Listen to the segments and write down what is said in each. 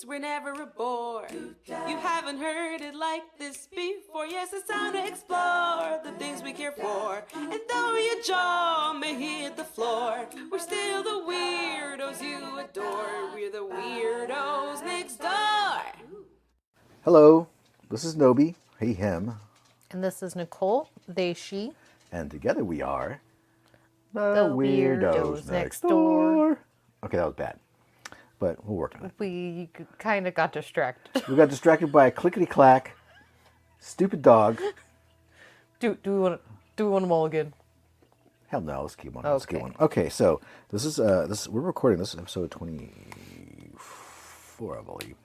we're never a bore. You haven't heard it like this before. Yes, it's time to explore the things we care for. And though your jaw may hit the floor, we're still the weirdos you adore. We're the weirdos next door. Hello, this is Nobi, he, him. And this is Nicole, they, she. And together we are The Weirdos Next Door. Okay, that was bad, but we'll work on it. We kind of got distracted. We got distracted by a clickety-clack, stupid dog. Do we want them all again? Hell no, let's keep one. Okay. Let's keep one. Okay, so this is we're recording this episode 24, I believe,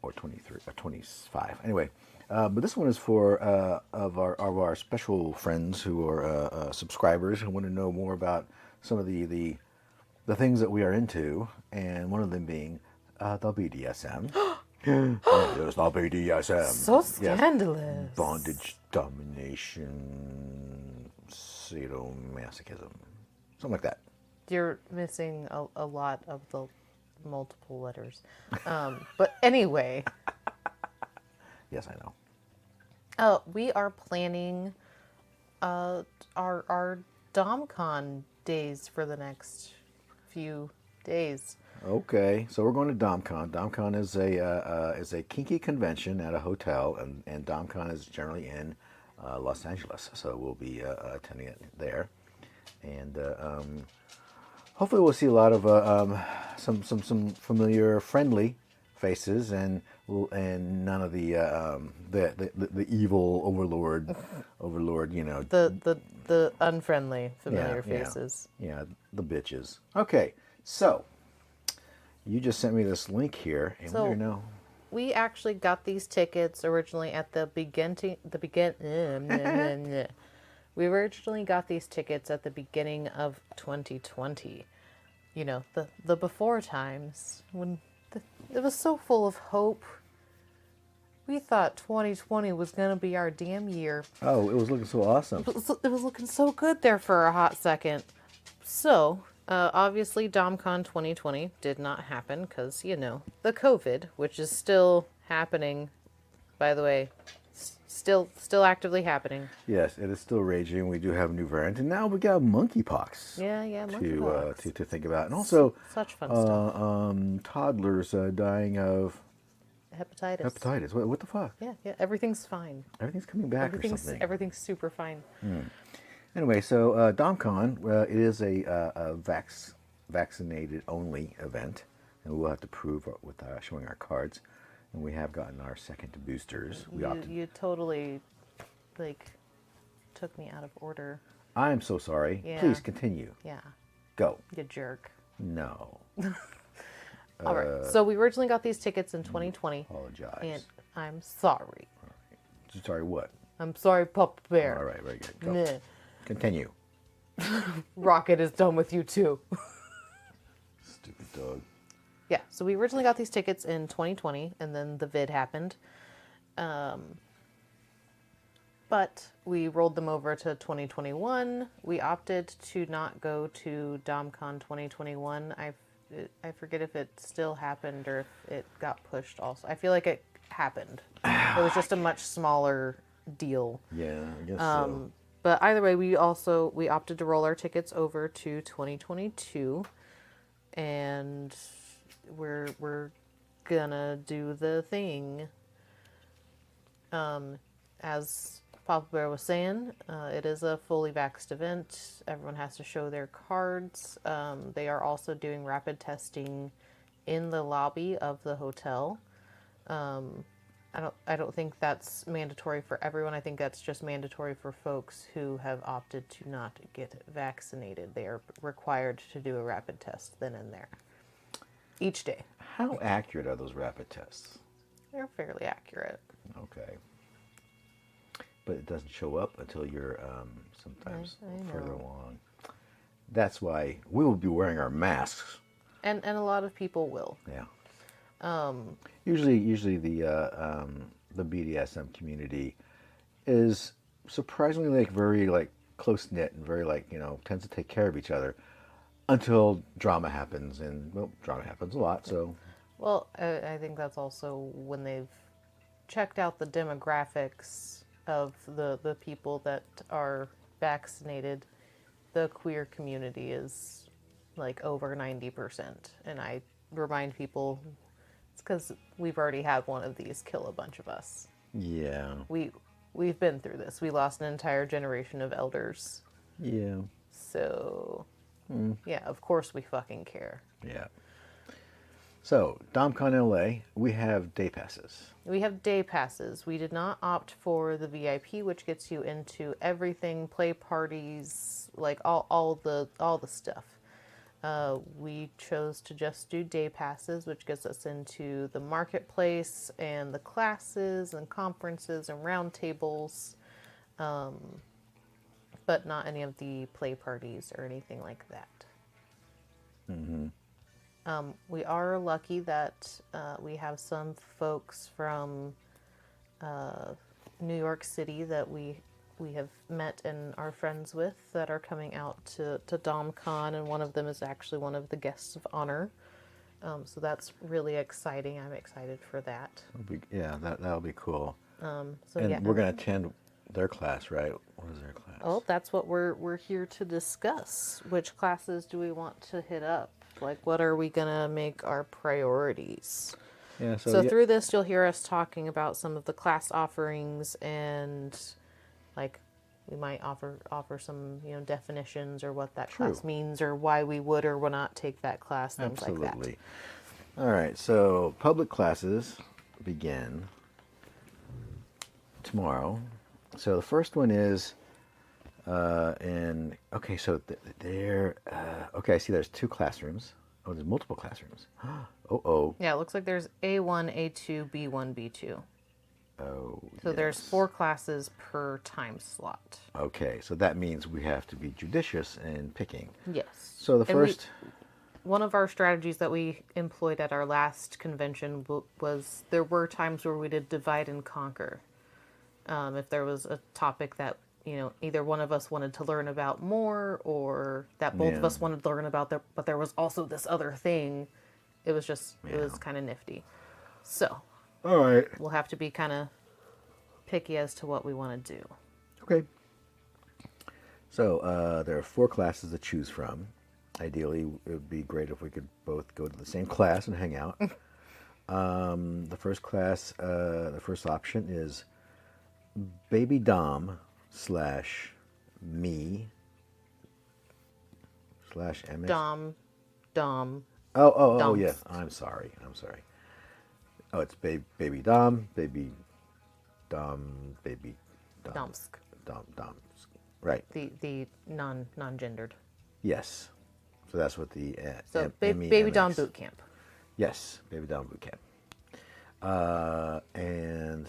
or 23, or 25. Anyway, but this one is for of our special friends who are subscribers who want to know more about some of the things that we are into, and one of them being the BDSM. There's the BDSM. So scandalous. Yes. Bondage, domination, sadomasochism, something like that. You're missing a lot of the multiple letters. But anyway. Yes, I know. We are planning our DomCon days for the next few days. Okay, so we're going to DomCon. DomCon is a kinky convention at a hotel, and DomCon is generally in Los Angeles. So we'll be attending it there, and hopefully we'll see a lot of some familiar, friendly faces, and none of the evil overlord, you know. The unfriendly familiar faces. Yeah, the bitches. Okay, so you just sent me this link here, and So, we know. We actually got these tickets originally at we originally got these tickets at the beginning of 2020. You know, the before times when it was so full of hope. We thought 2020 was going to be our damn year. Oh, it was looking so awesome. It was looking so good there for a hot second. So, obviously, DomCon 2020 did not happen because, you know, the COVID, which is still happening, by the way, still actively happening. Yes, it is still raging. We do have a new variant, and now we got monkeypox. Yeah, monkeypox. To think about, and also Such fun stuff. Toddlers dying of Hepatitis. What the fuck? Yeah, everything's fine. Everything's coming back or something. Everything's super fine. Anyway, so DomCon, it is a vaccinated only event, and we'll have to prove with showing our cards. And we have gotten our second boosters. You totally, took me out of order. I am so sorry. Yeah. Please continue. Yeah. Go. You jerk. No. All right. So we originally got these tickets in 2020. Apologize. And I'm sorry. Sorry, what? I'm sorry, PapaBear. All right, very good. Go. Meh. Continue. Rocket is done with you too. Stupid dog. Yeah, so we originally got these tickets in 2020, and then the vid happened. But we rolled them over to 2021. We opted to not go to DomCon 2021. I forget if it still happened or if it got pushed also. I feel like it happened. It was just a much smaller deal. Yeah, I guess so. But either way, we opted to roll our tickets over to 2022, and we're gonna do the thing. As PapaBear was saying, it is a fully vaxxed event. Everyone has to show their cards. They are also doing rapid testing in the lobby of the hotel. I don't think that's mandatory for everyone. I think that's just mandatory for folks who have opted to not get vaccinated. They are required to do a rapid test then and there each day. How accurate are those rapid tests? They're fairly accurate. Okay. But it doesn't show up until you're sometimes I further know. along. That's why we will be wearing our masks. And a lot of people will. Yeah. Usually the BDSM community is surprisingly very close knit and very tends to take care of each other until drama happens, and drama happens a lot. So Well, I think that's also when they've checked out the demographics of the people that are vaccinated, the queer community is like over 90%. And I remind people it's because we've already had one of these kill a bunch of us. Yeah. We've been through this. We lost an entire generation of elders. Yeah. So, yeah, of course we fucking care. Yeah. So, DomCon LA, we have day passes. We have day passes. We did not opt for the VIP, which gets you into everything, play parties, like all the stuff. We chose to just do day passes, which gets us into the marketplace and the classes and conferences and roundtables, but not any of the play parties or anything like that. We are lucky that we have some folks from New York City that we have met and are friends with that are coming out to DomCon, and one of them is actually one of the guests of honor. So that's really exciting. I'm excited for that. That'll be cool. So And yeah, we're going to attend their class, right? What is their class? oh, that's what we're here to discuss. Which classes do we want to hit up? Like, what are we gonna make our priorities? Yeah, So through this, you'll hear us talking about some of the class offerings, and like we might offer some definitions or what that class means or why we would or would not take that class, things like that. Absolutely. All right, so public classes begin tomorrow. So the first one is okay, I see there's 2 classrooms. Oh, there's multiple classrooms. Yeah, it looks like there's A1, A2, B1, B2. Oh, So there's 4 classes per time slot. Okay, so that means we have to be judicious in picking. Yes. So the first... One of our strategies that we employed at our last convention was there were times where we did divide and conquer. If there was a topic that, either one of us wanted to learn about more or that both of us wanted to learn about, but there was also this other thing, it was kind of nifty. So, all right, we'll have to be kind of picky as to what we want to do. Okay. So there are 4 classes to choose from. Ideally, it would be great if we could both go to the same class and hang out. The first class, the first option is Baby Dom / me / MX. Dom. Oh, Doms. yeah. I'm sorry. Oh, it's Baby Dom, Baby Dom, Baby Dom. Domsk. Dom. Right. The non-gendered. Yes. So that's what the Baby Dom Boot Camp. Yes, Baby Dom Boot Camp. And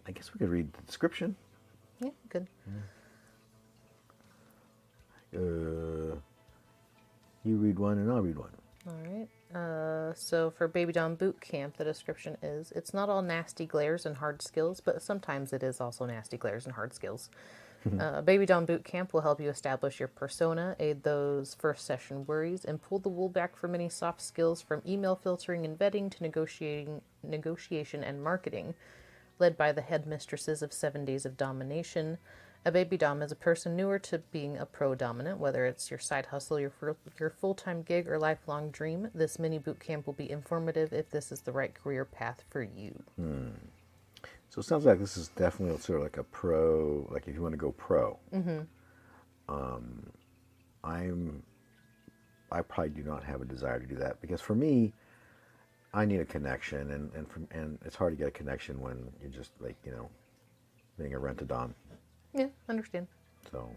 I guess we could read the description. Yeah, good. You read one and I'll read one. All right. So for Baby Dom Boot Camp, the description is, it's not all nasty glares and hard skills, but sometimes it is also nasty glares and hard skills. Baby Dom Boot Camp will help you establish your persona, aid those first session worries, and pull the wool back from any soft skills from email filtering and vetting to negotiation and marketing. Led by the headmistresses of 7 Days of Domination, a baby dom is a person newer to being a pro-dominant, whether it's your side hustle, your full-time gig, or lifelong dream. This mini boot camp will be informative if this is the right career path for you. So it sounds like this is definitely sort of like a pro, like if you want to go pro. I probably do not have a desire to do that because for me, I need a connection, and it's hard to get a connection when you're just like being a rent-a-dom. Yeah, understand. So,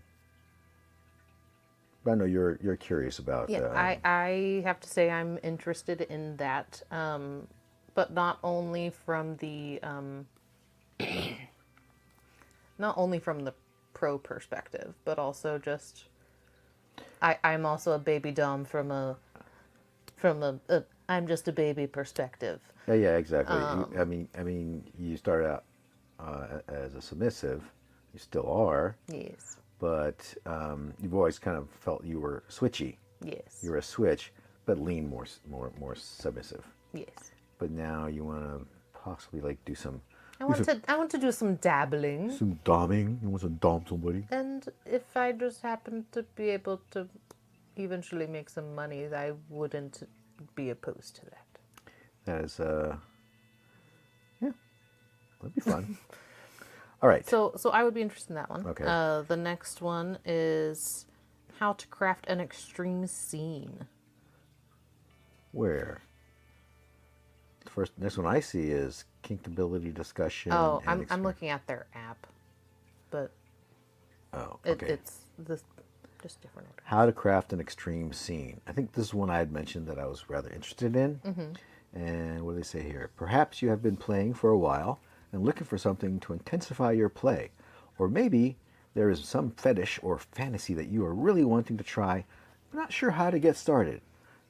but I know you're curious about. Yeah, I have to say I'm interested in that, but not only from the pro perspective, but also just I'm also a baby dom from a I'm just a baby perspective. Yeah, exactly. I mean, you start out as a submissive. You still are. Yes. But you've always kind of felt you were switchy. Yes. You're a switch, but lean more submissive. Yes. But now you want to possibly like do some. I want to do some dabbling. Some doming. You want to dom somebody. And if I just happen to be able to eventually make some money, I wouldn't be opposed to that. That is, yeah, that'd be fun. All right. So I would be interested in that one. Okay. The next one is how to craft an extreme scene. Where? Next one I see is kinkability discussion. Oh, and I'm looking at their app, but Oh, okay. it's this just different order. How to craft an extreme scene. I think this is one I had mentioned that I was rather interested in. And what do they say here? Perhaps you have been playing for a while and looking for something to intensify your play. Or maybe there is some fetish or fantasy that you are really wanting to try, but not sure how to get started.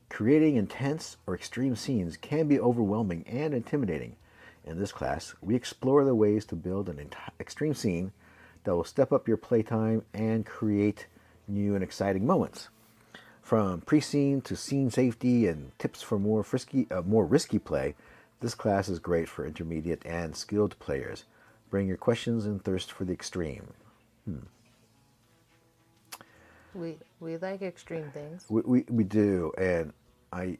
Creating intense or extreme scenes can be overwhelming and intimidating. In this class, we explore the ways to build an extreme scene that will step up your playtime and create new and exciting moments. From pre-scene to scene safety and tips for more risky play, this class is great for intermediate and skilled players. Bring your questions and thirst for the extreme. We like extreme things. We do, and it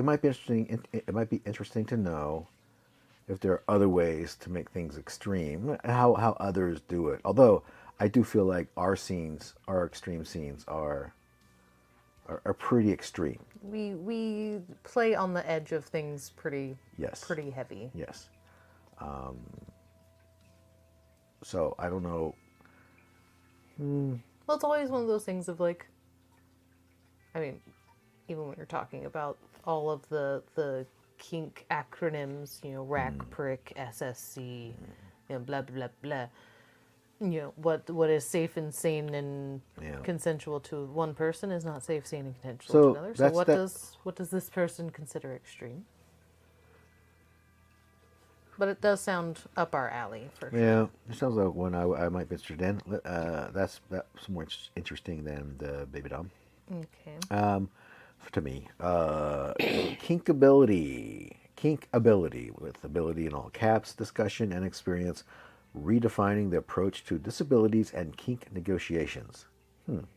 might be interesting. It might be interesting to know if there are other ways to make things extreme, how others do it. Although I do feel like our extreme scenes are pretty extreme. We play on the edge of things pretty heavy. Yes. So I don't know. Well, it's always one of those things of like, I mean, even when you're talking about all of the kink acronyms, RAC, PRIC, SSC, blah, blah, blah. What is safe and sane and consensual to one person is not safe, sane, and consensual to another. So what does this person consider extreme? But it does sound up our alley for sure. Yeah, it sounds like one I might be interested in. That's more interesting than the baby dom. Okay. To me, kinkability with ability in all caps, discussion and experience, redefining the approach to disabilities and kink negotiations. Want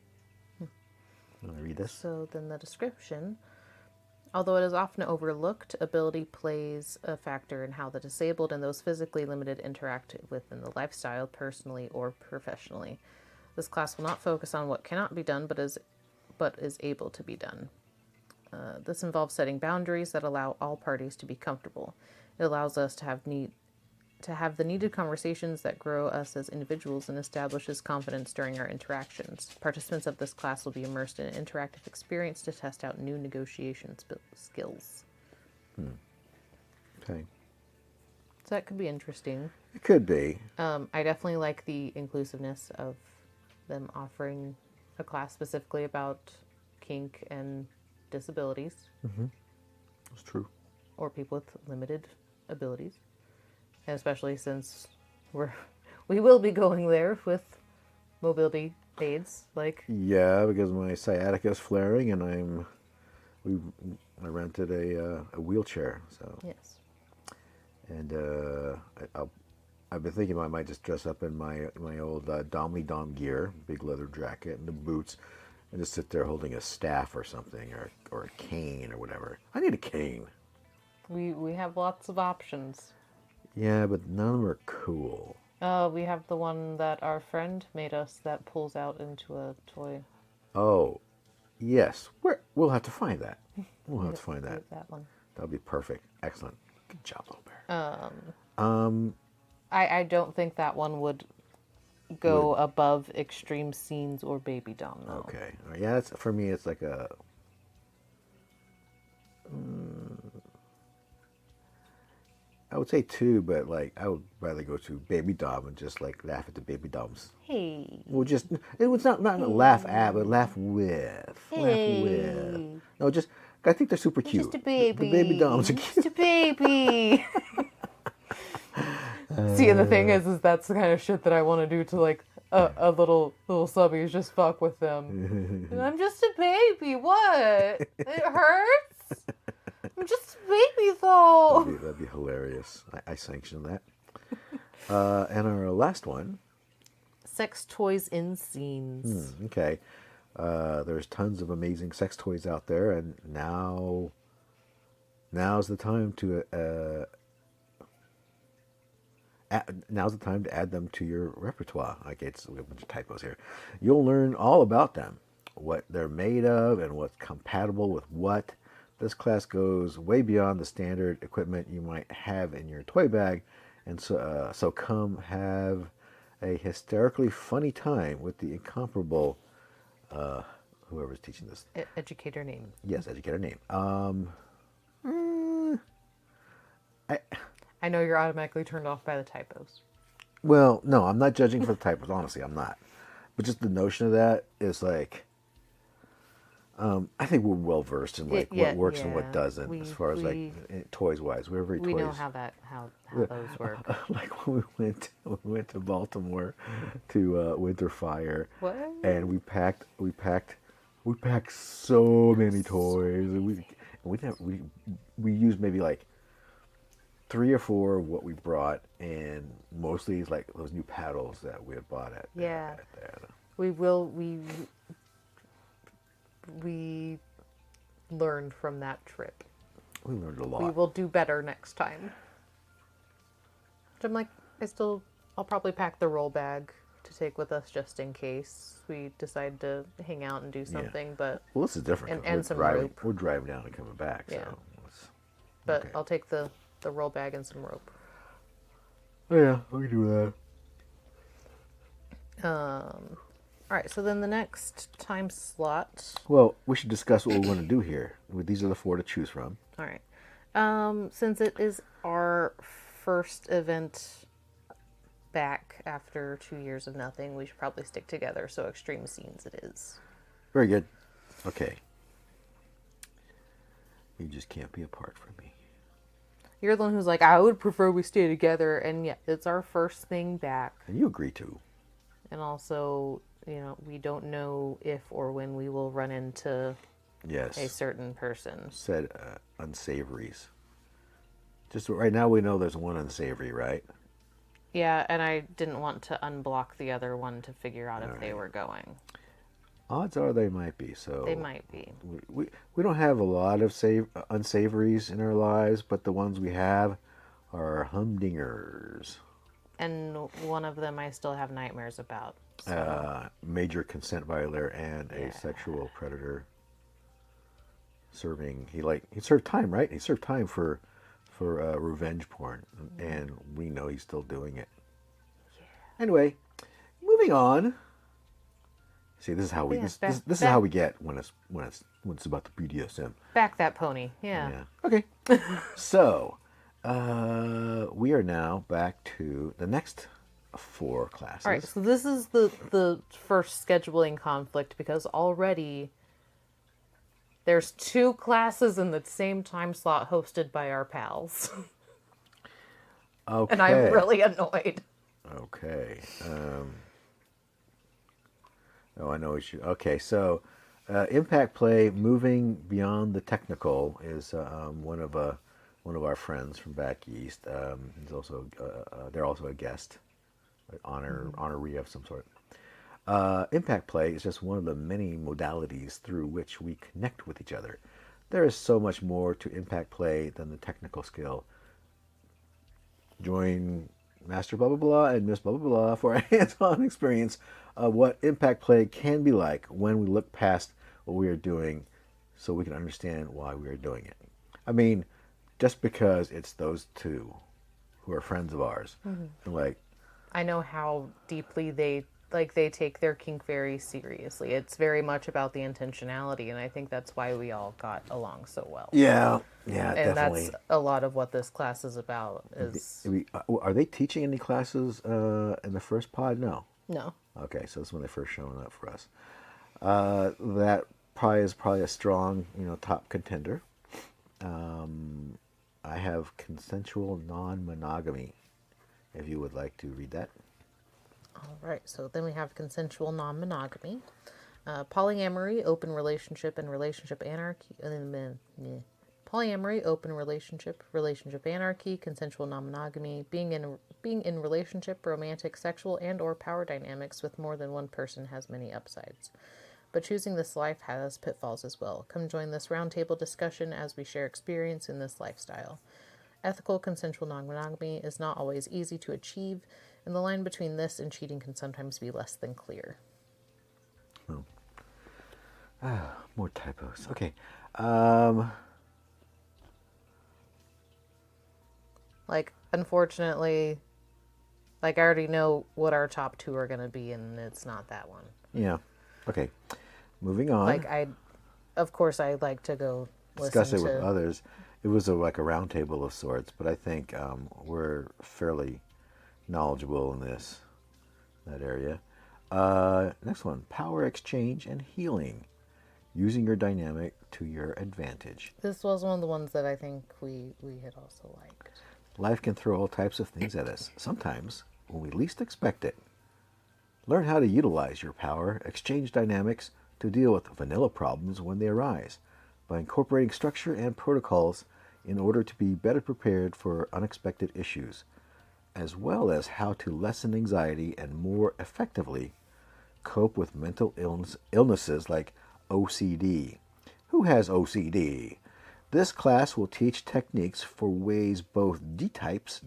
to read this? So then the description. Although it is often overlooked, ability plays a factor in how the disabled and those physically limited interact within the lifestyle, personally or professionally. This class will not focus on what cannot be done, but is able to be done. This involves setting boundaries that allow all parties to be comfortable. It allows us to have the needed conversations that grow us as individuals and establishes confidence during our interactions. Participants of this class will be immersed in an interactive experience to test out new negotiation skills. Okay. So that could be interesting. It could be. I definitely like the inclusiveness of them offering a class specifically about kink and disabilities. That's true. Or people with limited abilities. And especially since we will be going there with mobility aids, like Yeah, because my sciatica is flaring, and I rented a wheelchair. So yes. and I've been thinking I might just dress up in my old Dom gear, big leather jacket and the boots, and just sit there holding a staff or something, or a cane or whatever. I need a cane. We have lots of options. Yeah, but none of them are cool. We have the one that our friend made us that pulls out into a toy. Oh, yes. We'll have to find that. We'll have to find that. That one. That'll be perfect. Excellent. Good job, Littlebear. I don't think that one would go above extreme scenes or baby dom. No. Okay. Yeah, that's, for me, it's like a... I would say 2, but like I would rather go to baby dom and just like laugh at the baby doms. Hey. Well, it was not laugh at, but laugh with. Hey. Laugh with. No, just I think they're super cute. Just a baby. The baby doms are cute. Just a baby. See, and the thing is that's the kind of shit that I want to do to like a little subbies just fuck with them. I'm just a baby. What? It hurts. I'm just a baby though. That'd be hilarious. I sanction that. And our last one. Sex toys in scenes. Okay. There's tons of amazing sex toys out there, and now's the time to add them to your repertoire. Okay, it's a bunch of typos here. You'll learn all about them, what they're made of, and what's compatible with what. This class goes way beyond the standard equipment you might have in your toy bag, and so come have a hysterically funny time with the incomparable whoever's teaching this. Educator name. Yes, educator name. I know you're automatically turned off by the typos. Well, no, I'm not judging for the typos. Honestly, I'm not. But just the notion of that is like, I think we're well versed in like what works and what doesn't, as far as like toys wise. We're very we toys. know how those work. Like when we went to Baltimore to Winter Fire, What? and we packed so many toys, and we used maybe like 3 or 4 of what we brought, and mostly it's like those new paddles that we had bought at. Yeah. At We learned from that trip. we learned a lot. We will do better next time. But I'm like, I'll probably pack the roll bag to take with us just in case we decide to hang out and do something. But Well, this is different. 'cause and we're some driving, rope. We're driving down and coming back. Yeah. So but okay. I'll take the roll bag and some rope. Yeah, we can do that. All right, so then the next time slot. Well, we should discuss what we want to do here. These are the 4 to choose from. All right. Since it is our first event back after 2 years of nothing, we should probably stick together. So extreme scenes it is. Very good. Okay. You just can't be apart from me. You're the one who's like, I would prefer we stay together. And yeah, it's our first thing back. And you agree to. And also, we don't know if or when we will run into Yes. a certain person. Said unsavories. Just right now we know there's one unsavory, right? Yeah, and I didn't want to unblock the other one to figure out if they were going. Odds are they might be. So They might be. we don't have a lot of unsavories in our lives, but the ones we have are humdingers. And one of them I still have nightmares about. So. Major consent violator and a sexual predator. He served time, right? He served time for revenge porn, and we know he's still doing it. Yeah. Anyway, moving on. See, this is how we this is how we get when it's about the BDSM. Back that pony, yeah. Okay. So, we are now back to the next 4 classes. All right, so this is the first scheduling conflict because already there's 2 classes in the same time slot hosted by our pals. Okay. And I'm really annoyed. Okay. I know what you. Okay, so impact play, moving beyond the technical, is one of our friends from back east. He's also they're also a guest, honoree of some sort. Impact play is just one of the many modalities through which we connect with each other. There is so much more to impact play than the technical skill. Join Master blah blah blah and Miss blah blah blah for a hands-on experience of what impact play can be like when we look past what we are doing so we can understand why we are doing it. I mean, just because it's those 2 who are friends of ours, and I know how deeply they take their kink very seriously. It's very much about the intentionality, and I think that's why we all got along so well. Yeah, and definitely. that's a lot of what this class is about. Are they teaching any classes in the first pod? No. Okay, so that's when they first showing up for us. That is probably a strong, top contender. I have consensual non-monogamy. If you would like to read that. All right, so then we have consensual non-monogamy, polyamory, open relationship, and relationship anarchy. Polyamory, open relationship, relationship anarchy, consensual non-monogamy, being in relationship, romantic, sexual, and/or power dynamics with more than one person has many upsides. But choosing this life has pitfalls as well. Come join this roundtable discussion as we share experience in this lifestyle. Ethical consensual non-monogamy is not always easy to achieve, and the line between this and cheating can sometimes be less than clear. More typos. Okay. Like, unfortunately, like, I already know what our top two are going to be, and it's not that one. Yeah. Okay. Moving on. Like, of course, I like to go Discuss listen it with to others. It was like a round table of sorts, but I think we're fairly knowledgeable in that area. Next one, power exchange and healing, using your dynamic to your advantage. This was one of the ones that I think we had also liked. Life can throw all types of things at us, sometimes when we least expect it. Learn how to utilize your power exchange dynamics to deal with vanilla problems when they arise, by incorporating structure and protocols in order to be better prepared for unexpected issues, as well as how to lessen anxiety and more effectively cope with mental illnesses like OCD. Who has OCD? This class will teach techniques for ways both D-types,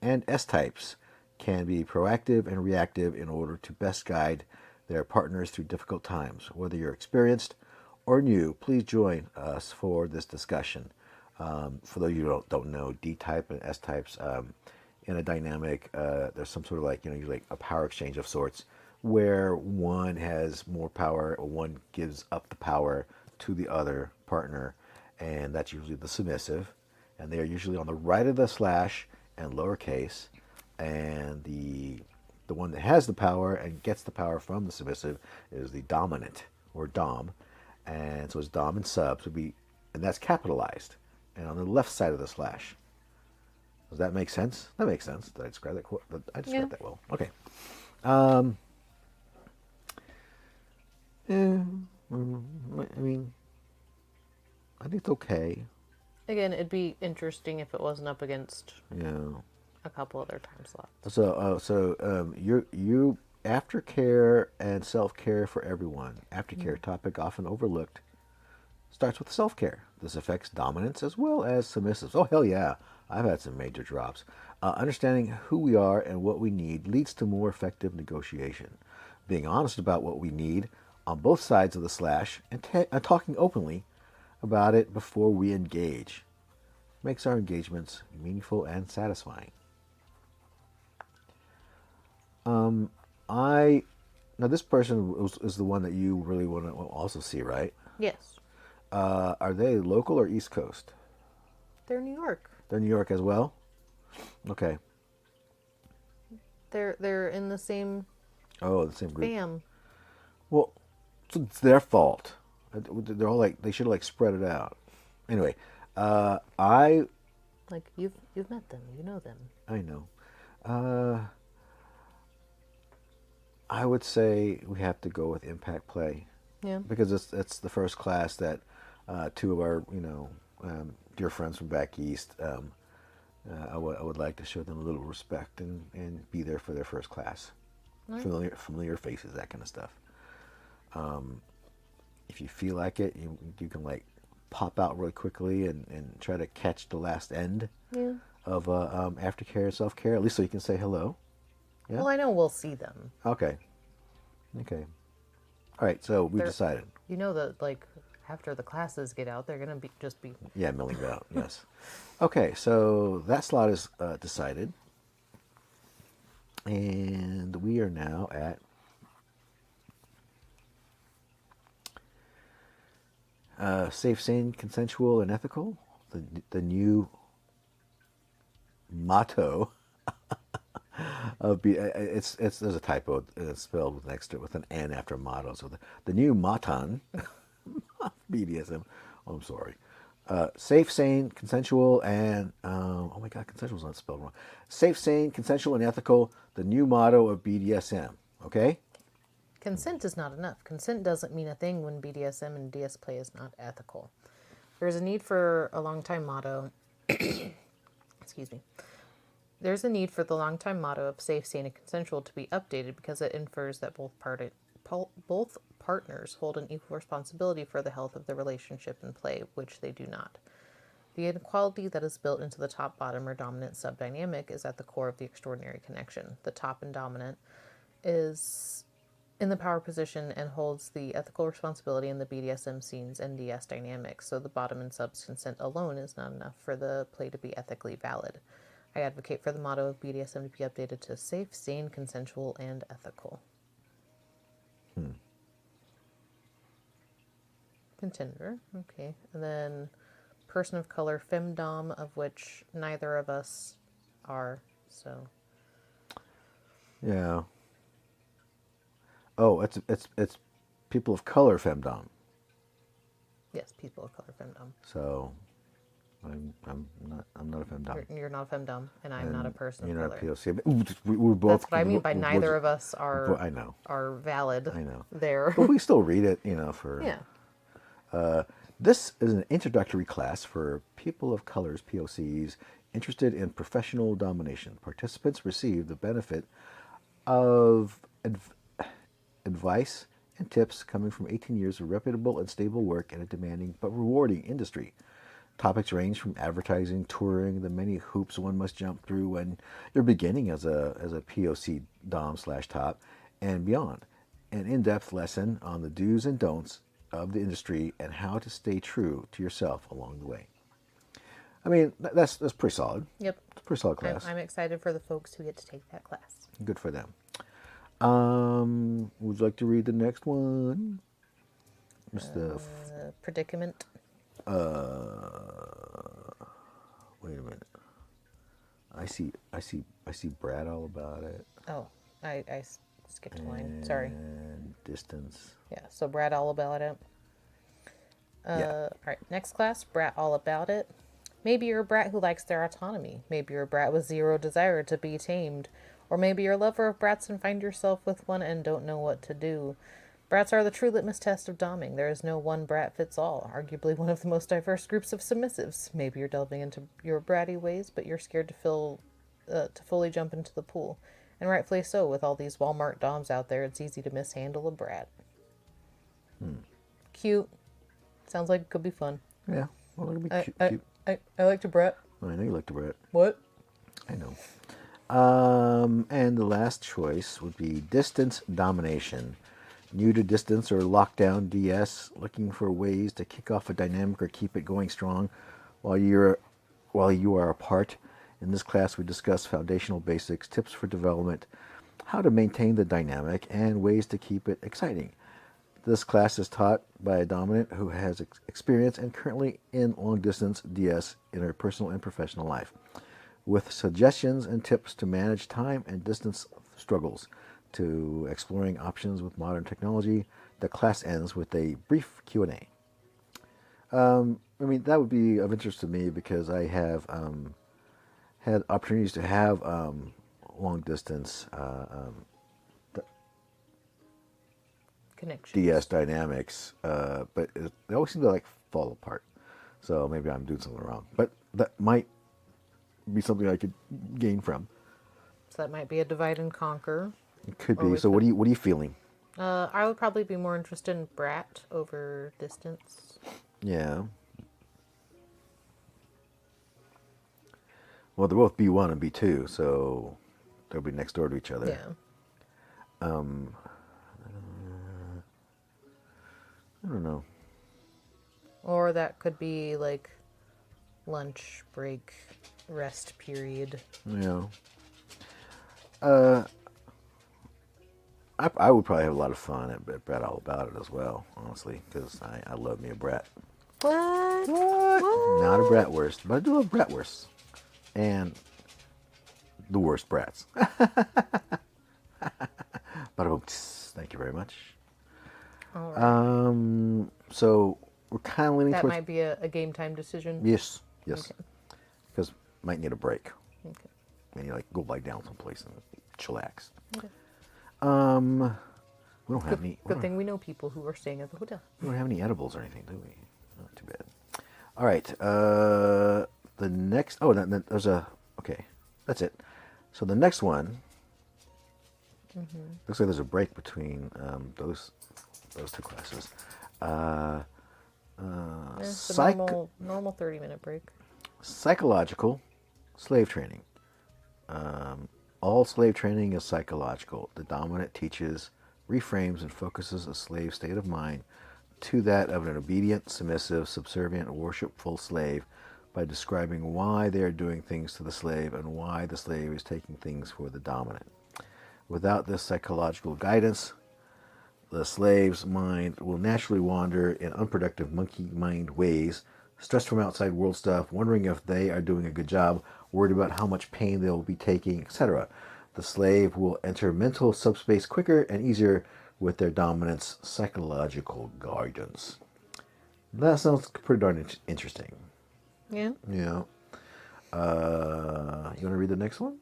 and S-types can be proactive and reactive in order to best guide their partners through difficult times. Whether you're experienced or new, please join us for this discussion. For those of you who don't know, D-type and S-types, in a dynamic, there's some sort of usually like a power exchange of sorts, where one has more power or one gives up the power to the other partner, and that's usually the submissive, and they are usually on the right of the slash and lowercase, and the one that has the power and gets the power from the submissive is the dominant, or dom, and so it's dom and subs would be, and that's capitalized, and on the left side of the slash. Does that make sense? That makes sense. Did I describe that? I described that well. Okay. I mean, I think it's okay. Again, it'd be interesting if it wasn't up against a couple other time slots. So you aftercare and self-care for everyone. Aftercare topic often overlooked starts with self-care. This affects dominance as well as submissives. Oh, hell yeah. I've had some major drops. Understanding who we are and what we need leads to more effective negotiation. Being honest about what we need on both sides of the slash and talking openly about it before we engage makes our engagements meaningful and satisfying. Now this person is the one that you really want to also see, right? Yes. Are they local or East Coast? They're New York. They're New York as well? Okay. They're in the same the same group. fam. Well, it's their fault. They're all they should have spread it out. Anyway, I you've met them, you know them. I know. I would say we have to go with impact play. Yeah. Because it's the first class that two of our dear friends from back east. I would like to show them a little respect and be there for their first class. Right. Familiar faces, that kind of stuff. If you feel like it, you can pop out really quickly and try to catch the last end of aftercare and self-care, at least so you can say hello. Yeah? Well, I know we'll see them. Okay. All right, so we've decided. You know that after the classes get out, they're gonna be milling about. Yes. Okay, so that slot is decided, and we are now at safe, sane, consensual, and ethical. The new motto of there's a typo. It's spelled next to it with an N after motto. So the new motto BDSM. Oh, I'm sorry. Safe, sane, consensual, and oh my God, consensual's not spelled wrong. Safe, sane, consensual, and ethical. The new motto of BDSM. Okay. Consent is not enough. Consent doesn't mean a thing when BDSM and DS play is not ethical. There's a need for a long time motto. Excuse me. There's a need for the long time motto of safe, sane, and consensual to be updated because it infers that both partners hold an equal responsibility for the health of the relationship in play, which they do not. The inequality that is built into the top-bottom or dominant sub-dynamic is at the core of the extraordinary connection. The top and dominant is in the power position and holds the ethical responsibility in the BDSM scenes and DS dynamics, so the bottom and sub's consent alone is not enough for the play to be ethically valid. I advocate for the motto of BDSM to be updated to safe, sane, consensual, and ethical. Contender, okay. And then person of color, femdom, of which neither of us are, so. Yeah. Oh, it's people of color femdom. Yes, people of color, femdom. So, I'm not a femdom. You're not a femdom, and I'm not a person of You're color. not a POC. But we're both. That's what I mean by neither of us are. I know. Are valid. I know. There. But we still read it, for. Yeah. This is an introductory class for people of colors, POCs, interested in professional domination. Participants receive the benefit of advice and tips coming from 18 years of reputable and stable work in a demanding but rewarding industry. Topics range from advertising, touring, the many hoops one must jump through when you're beginning as a POC dom/top, and beyond. An in-depth lesson on the do's and don'ts of the industry and how to stay true to yourself along the way. I mean, that's pretty solid. Yep. It's a pretty solid class. I'm excited for the folks who get to take that class. Good for them. Would you like to read the next one? What's the Predicament. wait a minute. I see Brad all about it. Oh, I skipped a line. Sorry. And distance. Yeah, so Brad all about it. Yeah. All right, next class, Brat all about it. Maybe you're a brat who likes their autonomy. Maybe you're a brat with zero desire to be tamed. Or maybe you're a lover of brats and find yourself with one and don't know what to do. Brats are the true litmus test of doming. There is no one brat fits all, arguably one of the most diverse groups of submissives. Maybe you're delving into your bratty ways, but you're scared to fully jump into the pool. And rightfully so, with all these Walmart doms out there, it's easy to mishandle a brat. Cute. Sounds like it could be fun. Yeah. Well, it'll be cute. I like to brat. I know you like to Brad. What? I know. And the last choice would be distance domination. New to distance or lockdown DS, looking for ways to kick off a dynamic or keep it going strong while you are apart. In this class, we discuss foundational basics, tips for development, how to maintain the dynamic, and ways to keep it exciting. This class is taught by a dominant who has experience and currently in long-distance DS in her personal and professional life, with suggestions and tips to manage time and distance struggles, to exploring options with modern technology. The class ends with a brief Q&A. I mean, that would be of interest to me because I have had opportunities to have long-distance Connections. DS dynamics, but they always seem to fall apart. So maybe I'm doing something wrong. But that might be something I could gain from. So that might be a divide and conquer. It could be. So what are you feeling? I would probably be more interested in brat over distance. Yeah. Well, they're both B1 and B2, so they'll be next door to each other. Yeah. I don't know. Or that could be like lunch break, rest period. Yeah. I would probably have a lot of fun at Brat All About It as well, honestly, because I love me a brat. What? Not a bratwurst, but I do love bratwursts. And the worst brats. Bada boom. Tss. Thank you very much. All right. So we're kind of leaning That towards might be a game time decision. yes, Okay. because might need a break. Okay. And you like go lie down someplace and chillax. Okay. We don't have any. Good thing we know people who are staying at the hotel. We don't have any edibles or anything, do we? Not too bad. All right. The next. Oh, there's a. Okay, that's it. So the next one. Looks like there's a break between those two classes. It's a normal 30-minute break. Psychological slave training. All slave training is psychological. The dominant teaches, reframes, and focuses a slave's state of mind to that of an obedient, submissive, subservient, worshipful slave by describing why they are doing things to the slave and why the slave is taking things for the dominant. Without this psychological guidance, the slave's mind will naturally wander in unproductive monkey mind ways, stressed from outside world stuff, wondering if they are doing a good job, worried about how much pain they will be taking, etc. The slave will enter mental subspace quicker and easier with their dominant's psychological guidance. That sounds pretty darn interesting. Yeah. Yeah. You want to read the next one?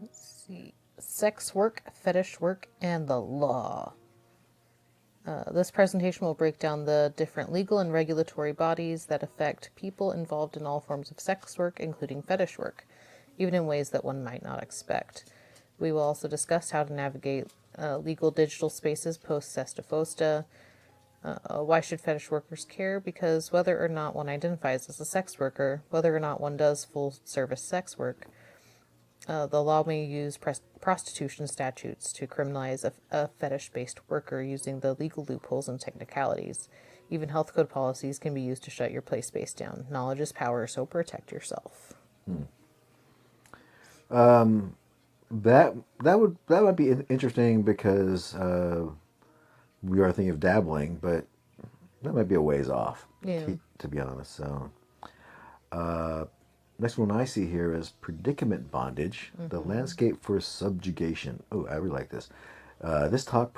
Let's see. Sex work, fetish work, and the law. This presentation will break down the different legal and regulatory bodies that affect people involved in all forms of sex work, including fetish work, even in ways that one might not expect. We will also discuss how to navigate legal digital spaces post-Sesta Fosta. Why should fetish workers care? Because whether or not one identifies as a sex worker, whether or not one does full-service sex work, the law may use prostitution statutes to criminalize a fetish-based worker using the legal loopholes and technicalities. Even health code policies can be used to shut your play space down. Knowledge is power, so protect yourself. That might be interesting because we are thinking of dabbling, but that might be a ways off. Yeah. To be honest. So, next one I see here is predicament bondage, the landscape for subjugation. Oh, I really like this. This talk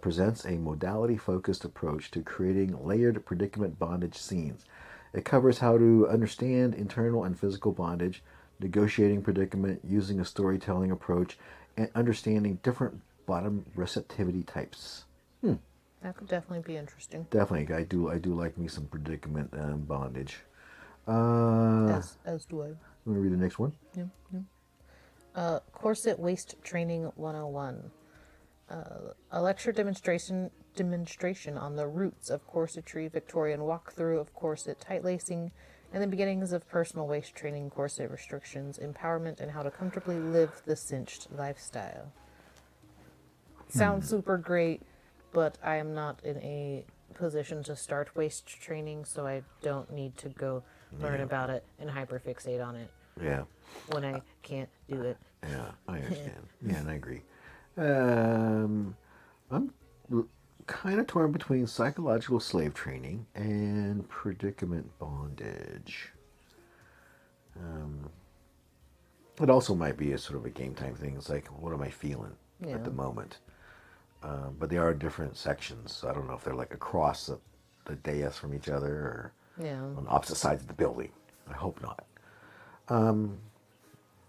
presents a modality-focused approach to creating layered predicament bondage scenes. It covers how to understand internal and physical bondage, negotiating predicament, using a storytelling approach, and understanding different bottom receptivity types. That could definitely be interesting. Definitely, I do like me some predicament bondage. As do I. You want to read the next one? Yeah. Corset Waist Training 101. A lecture demonstration on the roots of corsetry, Victorian walkthrough of corset tight lacing, and the beginnings of personal waist training, corset restrictions, empowerment, and how to comfortably live the cinched lifestyle. Sounds super great, but I am not in a position to start waist training, so I don't need to go learn about it and hyperfixate on it. Yeah. When I can't do it. Yeah, I understand. Yeah, and I agree. I'm kind of torn between psychological slave training and predicament bondage. It also might be a sort of a game time thing. It's like, what am I feeling at the moment? But they are different sections, so I don't know if they're like across the dais from each other or on opposite sides of the building. I hope not.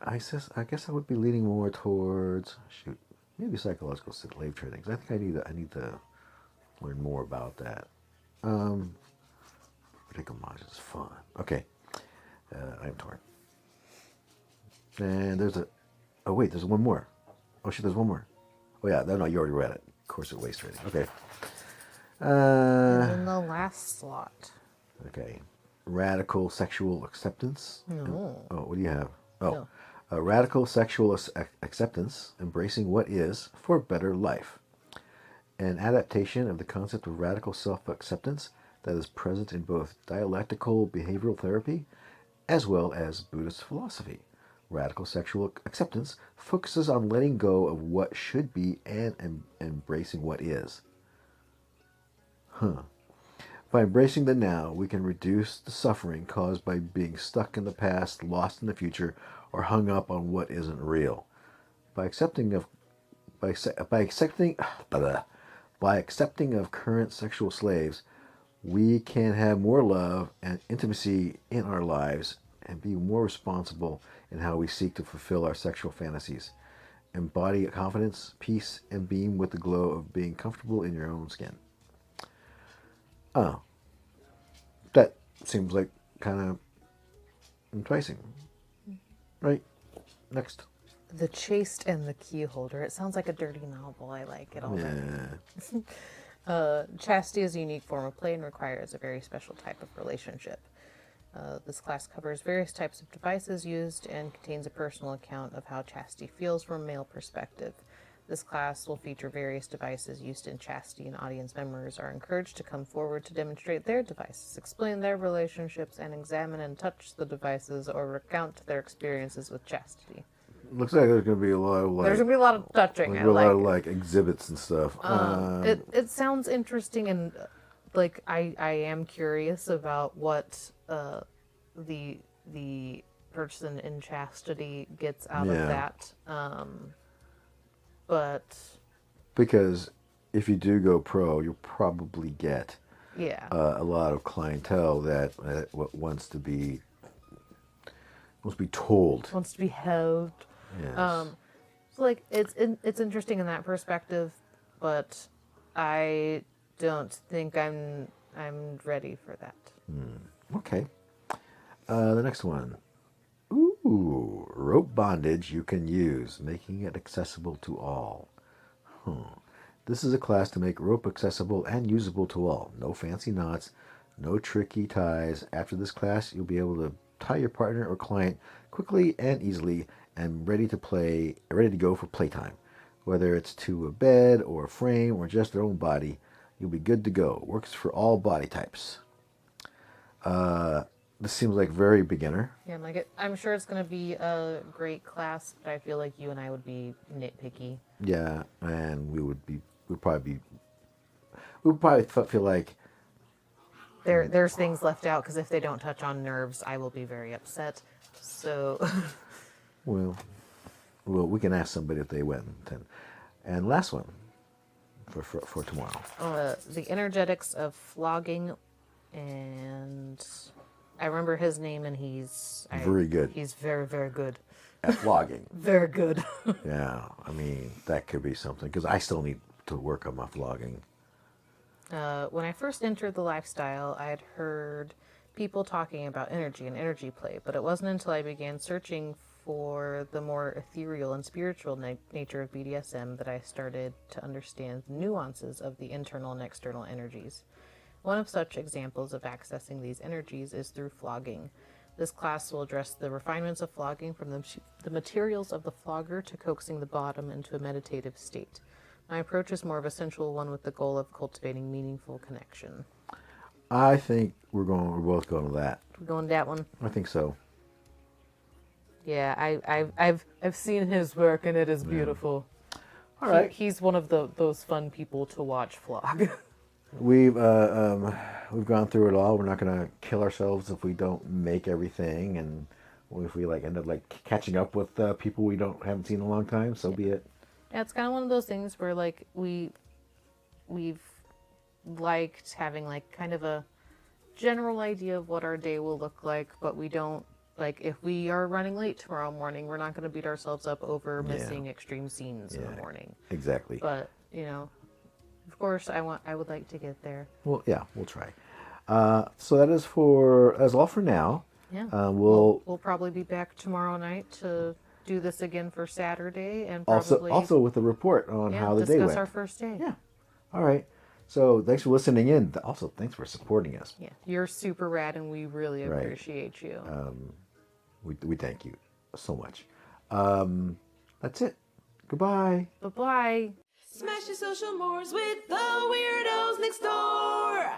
I guess I would be leaning more towards maybe psychological slave training. 'Cause I think I need to learn more about that. Predicament bondage is fun. Okay, I'm torn. And there's one more. Oh shit, there's one more. Oh yeah, no, you already read it. Corset waist training. Okay. And then the last slot. Okay. Radical sexual acceptance. No. Oh, what do you have? Oh, No. Radical sexual acceptance, embracing what is for a better life. An adaptation of the concept of radical self-acceptance that is present in both dialectical behavioral therapy as well as Buddhist philosophy. Radical sexual acceptance focuses on letting go of what should be and embracing what is. By embracing the now, we can reduce the suffering caused by being stuck in the past, lost in the future, or hung up on what isn't real. By accepting of current sexual slaves, we can have more love and intimacy in our lives and be more responsible in how we seek to fulfill our sexual fantasies. Embody confidence, peace, and beam with the glow of being comfortable in your own skin. Oh, that seems like kind of enticing. Right? Next. The Chaste and the Key Holder. It sounds like a dirty novel. I like it already. Yeah. Chastity is a unique form of play and requires a very special type of relationship. This class covers various types of devices used and contains a personal account of how chastity feels from a male perspective. This class will feature various devices used in chastity, and audience members are encouraged to come forward to demonstrate their devices, explain their relationships, and examine and touch the devices or recount their experiences with chastity. Looks like there's going to be a lot of There's going to be a lot of touching. a lot of like exhibits and stuff. It sounds interesting, and like I am curious about what the person in chastity gets out of that. But because if you do go pro, you'll probably get a lot of clientele that wants to be told, wants to be held. Yes. So like it's interesting in that perspective, but I don't think I'm ready for that. Okay. The next one. Ooh, rope bondage you can use, making it accessible to all. This is a class to make rope accessible and usable to all. No fancy knots, no tricky ties. After this class, you'll be able to tie your partner or client quickly and easily and ready to go for playtime. Whether it's to a bed or a frame or just their own body, you'll be good to go. Works for all body types. This seems like very beginner. Yeah, like it. I'm sure it's going to be a great class, but I feel like you and I would be nitpicky. Yeah, and we would probably feel like there's things left out, because if they don't touch on nerves, I will be very upset. So, well, we can ask somebody if they went. And last one for tomorrow. The energetics of flogging, and I remember his name, and he's very good. He's very, very good at flogging. Very good. Yeah, I mean, that could be something, because I still need to work on my flogging. When I first entered the lifestyle, I had heard people talking about energy and energy play, but it wasn't until I began searching for the more ethereal and spiritual nature of BDSM that I started to understand the nuances of the internal and external energies. One of such examples of accessing these energies is through flogging. This class will address the refinements of flogging, from the materials of the flogger to coaxing the bottom into a meditative state. My approach is more of a sensual one, with the goal of cultivating meaningful connection. I think we're both going to that. We're going to that one. I think so. Yeah, I've seen his work, and it is beautiful. All right. He's one of those fun people to watch flog. We've gone through it all. We're not going to kill ourselves if we don't make everything, and if we end up catching up with people we haven't seen in a long time. So be it. Yeah, it's kind of one of those things where we've liked having kind of a general idea of what our day will look like, but we don't if we are running late tomorrow morning, we're not going to beat ourselves up over missing extreme scenes in the morning. Exactly. But of course, I would like to get there. Well, yeah, we'll try. So that's all for now. Yeah. We'll probably be back tomorrow night to do this again for Saturday, and probably also with a report on how the day went. Discuss our first day. Yeah. All right. So thanks for listening in. Also, thanks for supporting us. Yeah, you're super rad, and we really appreciate you. We thank you so much. That's it. Goodbye. Bye-bye. Smash your social mores with the weirdos next door.